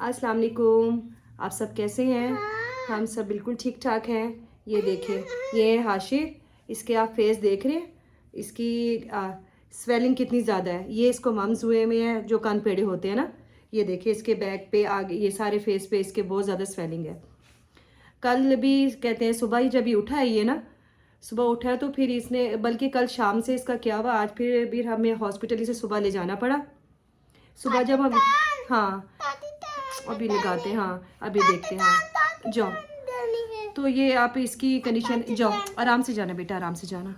अस्सलाम वालेकुम। आप सब कैसे हैं? हम सब बिल्कुल ठीक ठाक हैं। ये देखें, ये है हाशिर। इसके आप फेस देख रहे हैं, इसकी स्वेलिंग कितनी ज़्यादा है। ये इसको मम्स हुए में है, जो कान पेड़े होते हैं ना। ये देखिए, इसके बैक पे आगे ये सारे फेस पे इसके बहुत ज़्यादा स्वेलिंग है। कल भी कहते हैं सुबह ही जब ये उठा है, ये ना सुबह उठा है तो फिर इसने, बल्कि कल शाम से इसका क्या हुआ, आज फिर हमें हॉस्पिटल इसे सुबह ले जाना पड़ा। सुबह जब हम, हाँ अभी लगाते हैं, हाँ अभी देखते हैं, हाँ जाओ। तो ये आप इसकी कंडीशन, जाओ आराम से जाना बेटा, आराम से जाना।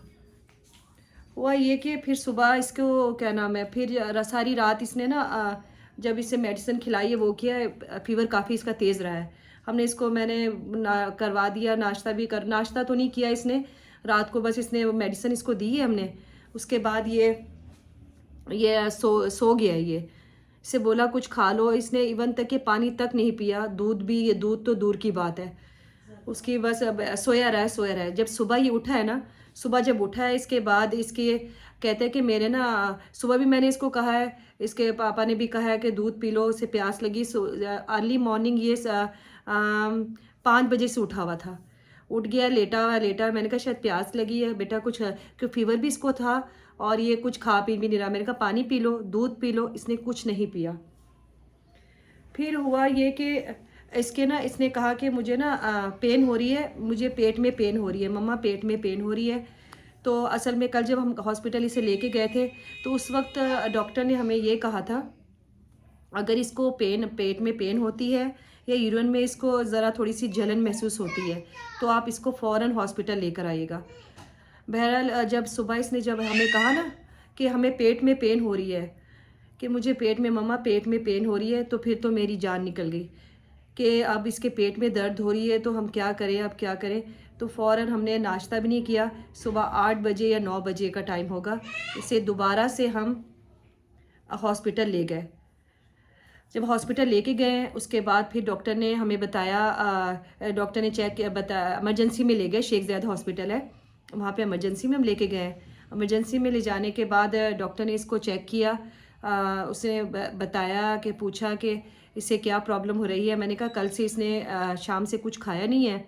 हुआ ये कि फिर सुबह इसको क्या नाम है, फिर सारी रात इसने ना जब इसे मेडिसिन खिलाई है वो किया है, फीवर काफ़ी इसका तेज़ रहा है। हमने इसको करवा दिया, नाश्ता तो नहीं किया इसने रात को, बस इसने मेडिसिन इसको दी है हमने। उसके बाद ये सो गया है। ये इसे बोला कुछ खा लो, इसने इवन तक कि पानी तक नहीं पिया, दूध भी, ये दूध तो दूर की बात है उसकी, बस अब सोया रहा है। जब सुबह ये उठा है ना, सुबह जब उठा है इसके बाद इसके कहते हैं कि मेरे ना, सुबह भी मैंने इसको कहा है, इसके पापा ने भी कहा है कि दूध पी लो, उसे प्यास लगी। अर्ली मॉर्निंग ये 5 बजे से उठा हुआ था, उठ गया, लेटा। मैंने कहा शायद प्यास लगी है बेटा कुछ, क्योंकि फीवर भी इसको था और ये कुछ खा पी भी नहीं रहा। मैंने कहा पानी पी लो, दूध पी लो, इसने कुछ नहीं पिया। फिर हुआ ये कि इसके ना, इसने कहा कि मुझे ना पेन हो रही है, मुझे पेट में पेन हो रही है मम्मा, पेट में पेन हो रही है। तो असल में कल जब हम हॉस्पिटल इसे लेके गए थे तो उस वक्त डॉक्टर ने हमें ये कहा था, अगर इसको पेट में पेन होती है या यूरिन में इसको ज़रा थोड़ी सी जलन महसूस होती है तो आप इसको फ़ौरन हॉस्पिटल लेकर आइएगा। बहरहाल जब सुबह इसने जब हमें कहा ना कि हमें पेट में पेन हो रही है, कि मुझे मम्मा पेट में पेन हो रही है, तो फिर तो मेरी जान निकल गई कि अब इसके पेट में दर्द हो रही है तो हम क्या करें, अब क्या करें। तो फ़ौरन हमने नाश्ता भी नहीं किया, सुबह 8 बजे या 9 बजे का टाइम होगा, इसे दोबारा से हम हॉस्पिटल ले गए। जब हॉस्पिटल लेके गए उसके बाद फिर डॉक्टर ने हमें बताया, डॉक्टर ने चेक किया, बताया इमरजेंसी में ले गए, शेख ज़ायद हॉस्पिटल है वहाँ पे, इमरजेंसी में हम लेके गए। इमरजेंसी में ले जाने के बाद डॉक्टर ने इसको चेक किया, उसने बताया कि पूछा कि इससे क्या प्रॉब्लम हो रही है। मैंने कहा कल से इसने शाम से कुछ खाया नहीं है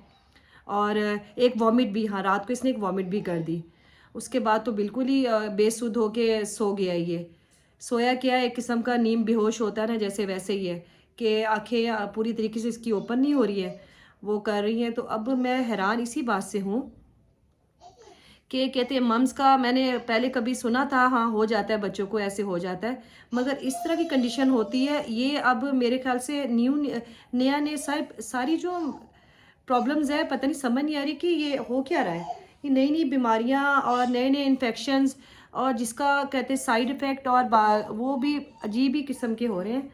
और एक वॉमिट भी, हाँ रात को इसने एक वॉमिट भी कर दी। उसके बाद तो बिल्कुल ही बेसुध होके सो गया। ये सोया क्या, एक किस्म का नीम बेहोश होता है ना, जैसे वैसे ही है कि आंखें पूरी तरीके से इसकी ओपन नहीं हो रही है, वो कर रही हैं। तो अब मैं हैरान इसी बात से हूँ कि कहते हैं मम्स का, मैंने पहले कभी सुना था, हाँ हो जाता है बच्चों को, ऐसे हो जाता है, मगर इस तरह की कंडीशन होती है ये अब मेरे ख्याल से नया सारी जो प्रॉब्लम्स है, पता नहीं समझ नहीं आ रही कि ये हो क्या रहा है। ये नई नई बीमारियां और नए नए इन्फेक्शंस, और जिसका कहते हैं साइड इफ़ेक्ट और वो भी अजीब ही किस्म के हो रहे हैं।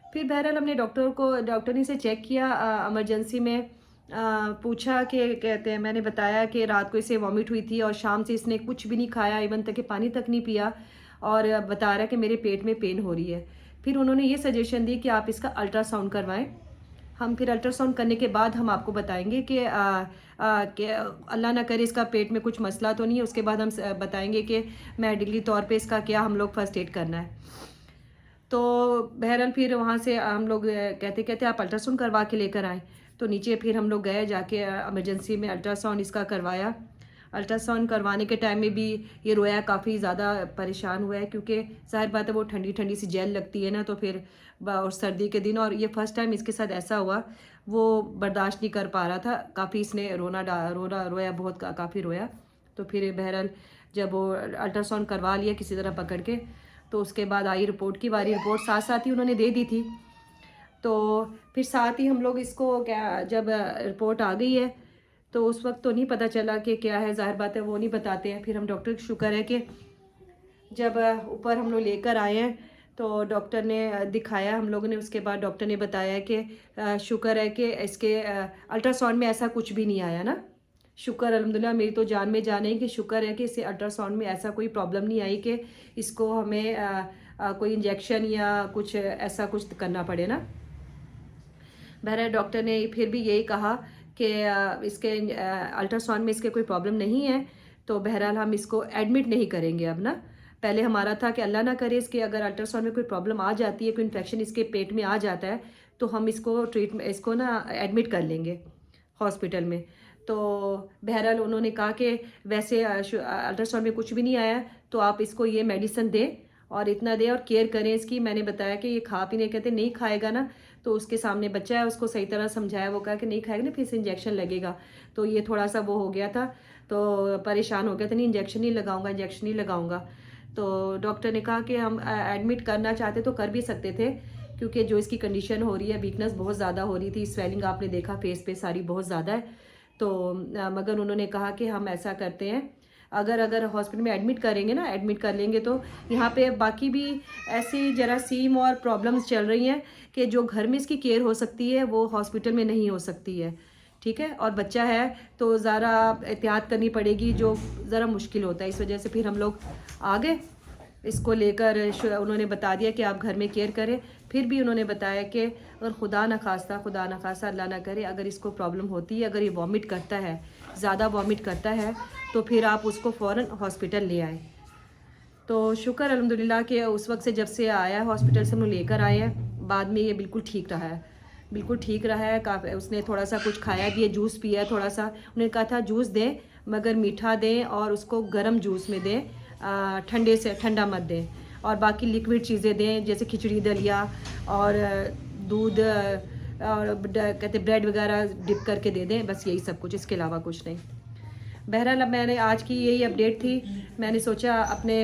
फिर बहरहाल हमने डॉक्टर ने इसे चेक किया इमरजेंसी में, पूछा कि कहते हैं, मैंने बताया कि रात को इसे वॉमिट हुई थी और शाम से इसने कुछ भी नहीं खाया, इवन तक कि पानी तक नहीं पिया, और बता रहा है कि मेरे पेट में पेन हो रही है। फिर उन्होंने ये सजेशन दी कि आप इसका अल्ट्रासाउंड करवाएं। हम फिर अल्ट्रासाउंड करने के बाद हम आपको बताएंगे कि अल्लाह ना करे इसका पेट में कुछ मसला तो नहीं है। उसके बाद हम बताएंगे कि मेडिकली तौर पे इसका क्या हम लोग फर्स्ट एड करना है। तो बहरहाल फिर वहाँ से हम लोग कहते कहते आप अल्ट्रासाउंड करवा के लेकर आए। तो नीचे फिर हम लोग गए, जाके इमरजेंसी में अल्ट्रासाउंड इसका करवाया। अल्ट्रासाउंड करवाने के टाइम में भी ये रोया, काफ़ी ज़्यादा परेशान हुआ है, क्योंकि ज़ाहिर बात है वो ठंडी ठंडी सी जेल लगती है ना, तो फिर और सर्दी के दिन, और ये फर्स्ट टाइम इसके साथ ऐसा हुआ, वो बर्दाश्त नहीं कर पा रहा था, काफ़ी इसने रोया बहुत, काफ़ी रोया। तो फिर बहरहाल जब वो अल्ट्रासाउंड करवा लिया किसी तरह पकड़ के, तो उसके बाद आई रिपोर्ट की बारी। रिपोर्ट साथ साथ ही उन्होंने दे दी थी। तो फिर साथ ही हम लोग इसको क्या, जब रिपोर्ट आ गई है तो उस वक्त तो नहीं पता चला कि क्या है, ज़ाहिर बात है वो नहीं बताते हैं। फिर हम डॉक्टर का शुक्र है कि जब ऊपर हम लोग लेकर आए हैं तो डॉक्टर ने दिखाया हम लोगों ने, उसके बाद डॉक्टर ने बताया कि शुक्र है कि इसके अल्ट्रासाउंड में ऐसा कुछ भी नहीं आया ना, शुक्र अल्हम्दुलिल्लाह, मेरी तो जान में जान है कि शुक्र है कि इसे अल्ट्रासाउंड में ऐसा कोई प्रॉब्लम नहीं आई कि इसको हमें कोई इंजेक्शन या कुछ ऐसा कुछ करना पड़े ना। बहरहाल डॉक्टर ने फिर भी यही कहा कि इसके अल्ट्रासाउंड में इसके कोई प्रॉब्लम नहीं है, तो बहरहाल हम इसको एडमिट नहीं करेंगे अब ना। पहले हमारा था कि अल्लाह ना करे इसके अगर अल्ट्रासाउंड में कोई प्रॉब्लम आ जाती है, कोई इन्फेक्शन इसके पेट में आ जाता है, तो हम इसको ना एडमिट कर लेंगे हॉस्पिटल में। तो बहरहाल उन्होंने कहा कि वैसे अल्ट्रासाउंड में कुछ भी नहीं आया, तो आप इसको ये मेडिसिन दें और इतना दें और केयर करें इसकी। मैंने बताया कि ये खा पीने कहते नहीं खाएगा ना, तो उसके सामने बच्चा है, उसको सही तरह समझाया, वो कहा कि नहीं खाएगा ना फिर से इंजेक्शन लगेगा। तो ये थोड़ा सा वो हो गया था, तो परेशान हो गया था, नहीं इंजेक्शन नहीं लगाऊंगा, इंजेक्शन नहीं लगाऊंगा। तो डॉक्टर ने कहा कि हम एडमिट करना चाहते तो कर भी सकते थे, क्योंकि जो इसकी कंडीशन हो रही है, वीकनेस बहुत ज़्यादा हो रही थी, स्वेलिंग आपने देखा फेस पे सारी बहुत ज़्यादा है। तो मगर उन्होंने कहा कि हम ऐसा करते हैं, अगर हॉस्पिटल में एडमिट करेंगे ना, एडमिट कर लेंगे तो यहाँ पे बाकी भी ऐसी जरासीम और प्रॉब्लम्स चल रही हैं कि जो घर में इसकी केयर हो सकती है वो हॉस्पिटल में नहीं हो सकती है, ठीक है। और बच्चा है तो ज़रा एहतियात करनी पड़ेगी, जो ज़रा मुश्किल होता है। इस वजह से फिर हम लोग आ गए इसको लेकर। उन्होंने बता दिया कि आप घर में केयर करें। फिर भी उन्होंने बताया कि अगर खुदा न खास्ता अल्लाह ना करे, अगर इसको प्रॉब्लम होती है, अगर ये वॉमिट करता है, ज़्यादा वॉमिट करता है, तो फिर आप उसको फ़ौरन हॉस्पिटल ले आए। तो शुक्र अल्हम्दुलिल्लाह कि उस वक्त से, जब से आया हॉस्पिटल से हम लेकर आए हैं, बाद में ये बिल्कुल ठीक रहा है, बिल्कुल ठीक रहा है। काफ़ी उसने थोड़ा सा कुछ खाया भी है, जूस पिया थोड़ा सा। उन्होंने कहा था जूस दें मगर मीठा दें और उसको गर्म जूस में दें, ठंडे से ठंडा मत दें। और बाकी लिक्विड चीज़ें दें, जैसे खिचड़ी दलिया और दूध और कहते ब्रेड वगैरह डिप करके दे दें, बस यही सब कुछ, इसके अलावा कुछ नहीं। बहरहाल अब मैंने आज की यही अपडेट थी। मैंने सोचा अपने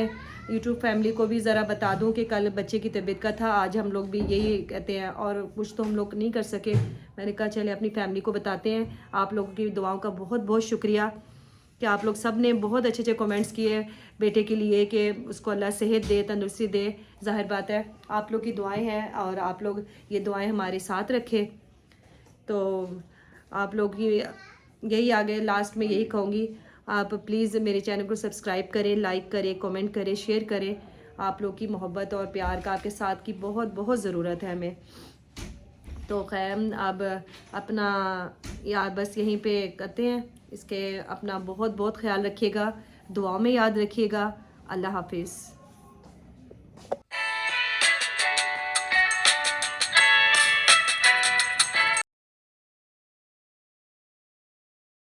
यूट्यूब फैमिली को भी ज़रा बता दूं कि कल बच्चे की तबीयत का था, आज हम लोग भी यही कहते हैं और कुछ तो हम लोग नहीं कर सके। मैंने कहा चले अपनी फैमिली को बताते हैं। आप लोगों की दुआओं का बहुत बहुत शुक्रिया कि आप लोग सब ने बहुत अच्छे अच्छे कमेंट्स किए बेटे के लिए कि उसको अल्लाह सेहत दे, तंदुरुस्ती दे। ज़ाहिर बात है आप लोग की दुआएं हैं और आप लोग ये दुआएं हमारे साथ रखें। तो आप लोग की यही आगे लास्ट में यही कहूँगी, आप प्लीज़ मेरे चैनल को सब्सक्राइब करें, लाइक करें, कमेंट करें, शेयर करें। आप लोग की मोहब्बत और प्यार का आपके साथ की बहुत बहुत ज़रूरत है हमें। तो खैर अब अपना यार बस यहीं पे करते हैं। इसके अपना बहुत बहुत ख्याल रखिएगा, दुआओं में याद रखिएगा। अल्लाह हाफिज़।